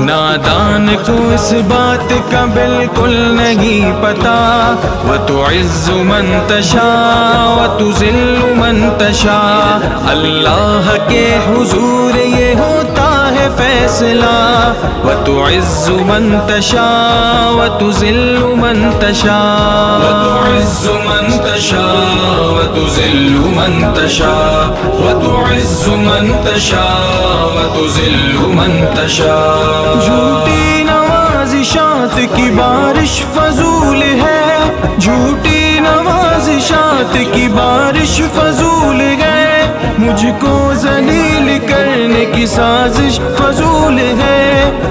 नादान को इस बात का बिल्कुल नहीं पता। व तुइज़्ज़ु मन तशा व तुज़िल्लु मन तशा। अल्लाह के हुजूर ये होता है फैसला। व तुइज़्ज़ु मन तशा व तुज़िल्लु मन तशा। व तुइज़्ज़ु मन तशा व तुज़िल्लु मन तशा। व तुइज़्ज़ु मन तशा व तुज़िल्लु मन तशा। झूठी नवाज़िशात की बारिश फजूल है। झूठी नवाज़िशात की बारिश फजूल है। मुझको जलील करने की साजिश फजूल है।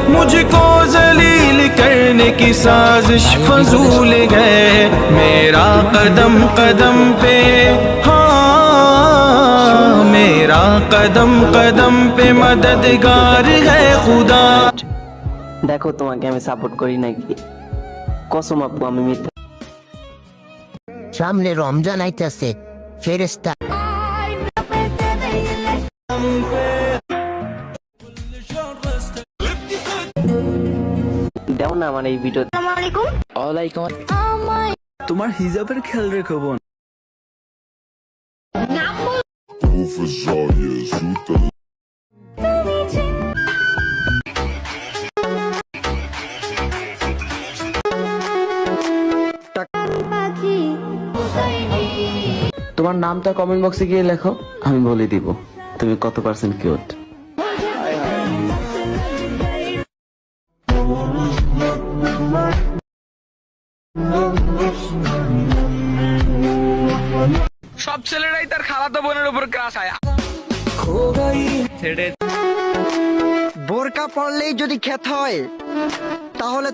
मुझको जलील करने की साजिश फजूल है। मेरा कदम कदम पे हाँ, मेरा कदम कदम पे मददगार है खुदा। দেখো তোমাকে আমি সাপোর্ট করি নাকি, কসম আপু আমি মিথ্যা। সামনে রমজান আইতাছে, ফেরেশতা দাও না আমার এই ভিডিও। ওয়ালাইকুম। তোমার হিজাবের খেয়াল রেখো বোন। তোমার নামটা কমেন্ট বক্সে গিয়ে লেখো, আমি বলে দিব তুমি কত পার্সেন্ট কিউট। সব ছেলেরাই তার খালাতো বোনের উপর ক্রাশ হয়। বোরকা পরলেই যদি খ্যাত হয় তাহলে